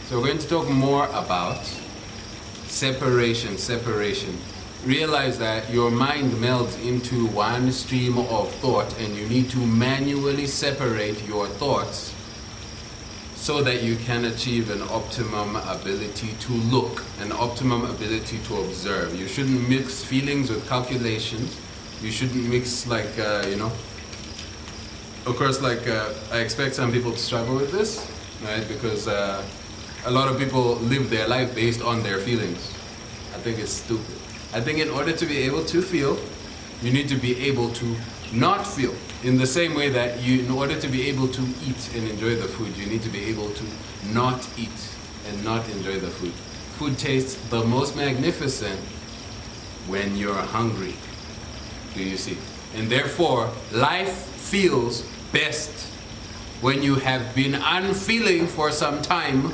So we're going to talk more about separation. Realize that your mind melds into one stream of thought, and you need to manually separate your thoughts so that you can achieve an optimum ability to look, an optimum ability to observe. You shouldn't mix feelings with calculations. You shouldn't mix of course, I expect some people to struggle with this, right? Because a lot of people live their life based on their feelings. I think it's stupid. I think in order to be able to feel, you need to be able to not feel. In the same way that in order to be able to eat and enjoy the food, you need to be able to not eat and not enjoy the food. Food tastes the most magnificent when you're hungry. Do you see? And therefore, life feels best when you have been unfeeling for some time,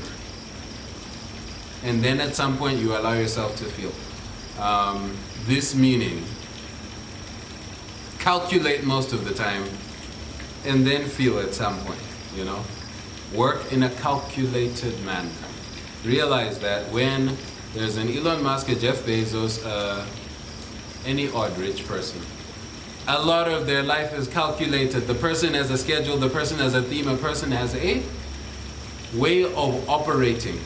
and then at some point you allow yourself to feel. This meaning, calculate most of the time and then feel at some point, Work in a calculated manner. Realize that when there's an Elon Musk, a Jeff Bezos, any odd rich person, a lot of their life is calculated. The person has a schedule, the person has a theme, a person has a way of operating,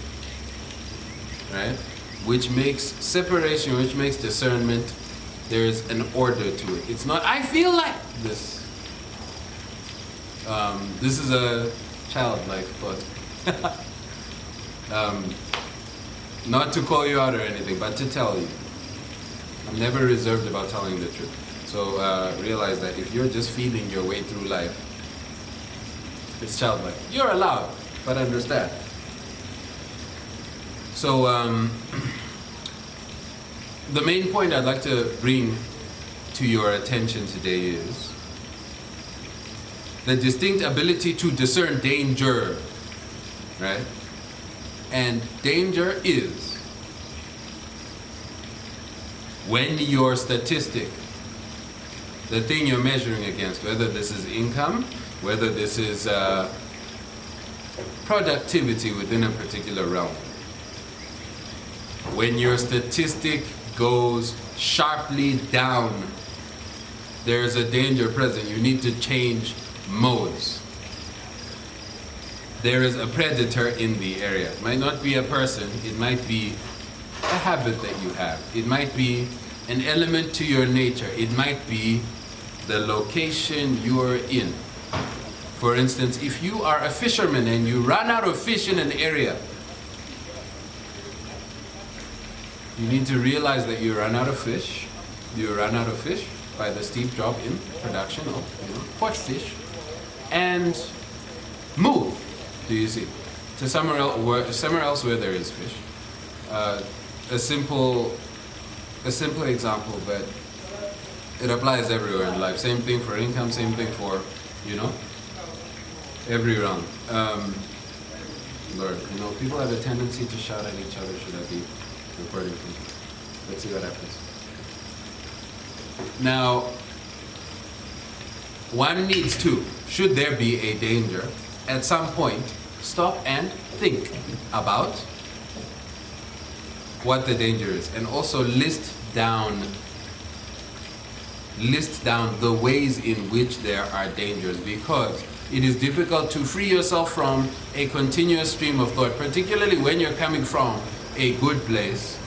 right? Which makes separation, which makes discernment, there's an order to it. It's not, I feel like this. This is a childlike thought. Not to call you out or anything, but to tell you. I'm never reserved about telling the truth. So realize that if you're just feeling your way through life, it's childlike. You're allowed, but understand. So the main point I'd like to bring to your attention today is the distinct ability to discern danger, right? And danger is when your statistic, the thing you're measuring against, whether this is income, whether this is productivity within a particular realm, when your statistic goes sharply down, there's a danger present. You need to change modes. There is a predator in the area. It might not be a person, it might be a habit that you have. It might be an element to your nature. It might be the location you're in. For instance, if you are a fisherman and you run out of fish in an area, you need to realize that you run out of fish. You run out of fish by the steep drop in production of caught fish, and move. Do you see? To somewhere else where there is fish. A simple example, but it applies everywhere in life. Same thing for income, same thing for, every round. Lord, people have a tendency to shout at each other. Should I be recording for you? Let's see what happens. Now, one needs to, should there be a danger, at some point, stop and think about what the danger is, and also list down the ways in which there are dangers, because it is difficult to free yourself from a continuous stream of thought, particularly when you're coming from a good place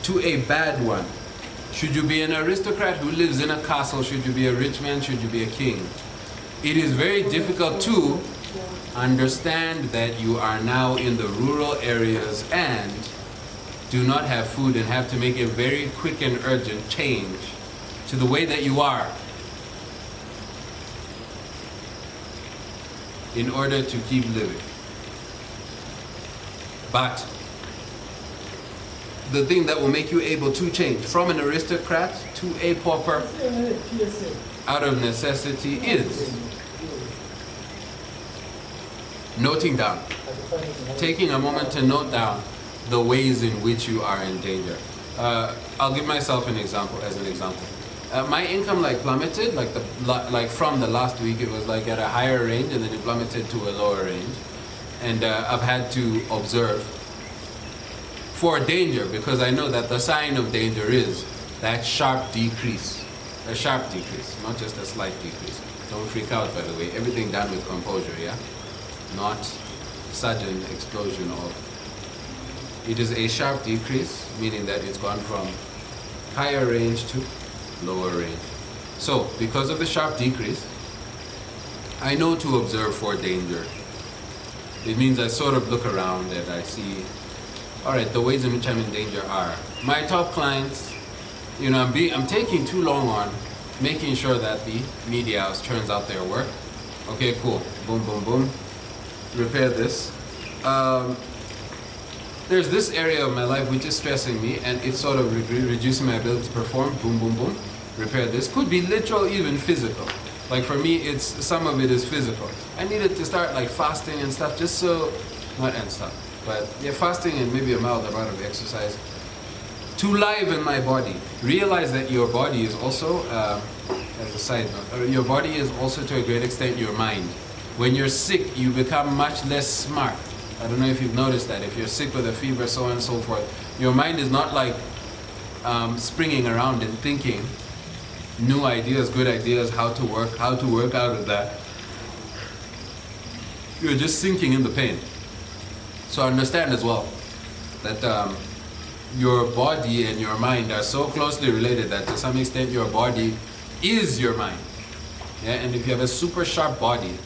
to a bad one. Should you be an aristocrat who lives in a castle? Should you be a rich man? Should you be a king? It is very difficult to understand that you are now in the rural areas and do not have food and have to make a very quick and urgent change to the way that you are in order to keep living. But the thing that will make you able to change from an aristocrat to a pauper out of necessity is noting down, taking a moment to note down the ways in which you are in danger. I'll give myself an example. My income plummeted, from the last week. It was at a higher range, and then it plummeted to a lower range. And I've had to observe for danger, because I know that the sign of danger is that sharp decrease. A sharp decrease, not just a slight decrease. Don't freak out, by the way. Everything done with composure, yeah? Not sudden explosion of... It is a sharp decrease, meaning that it's gone from higher range to lower range. So, because of the sharp decrease, I know to observe for danger. It means I sort of look around and I see, all right, the ways in which I'm in danger are, my top clients, you know, I'm taking too long on making sure that the media house turns out their work. Okay, cool. Boom, boom, boom. Repair this. There's this area of my life which is stressing me, and it's sort of reducing my ability to perform. Boom, boom, boom. Repair this. Could be literal, even physical. Like for me, it's some of it is physical. I needed to start like fasting and stuff, just so, not and stuff, but yeah, fasting and maybe a mild amount of exercise to liven my body. Realize that your body is also, as a side note, your body is also to a great extent your mind. When you're sick, you become much less smart. I don't know if you've noticed that. If you're sick with a fever, so on and so forth, your mind is not like springing around and thinking new ideas, good ideas, how to work out of that. You're just sinking in the pain. So understand as well that your body and your mind are so closely related that to some extent your body is your mind. Yeah? And if you have a super sharp body,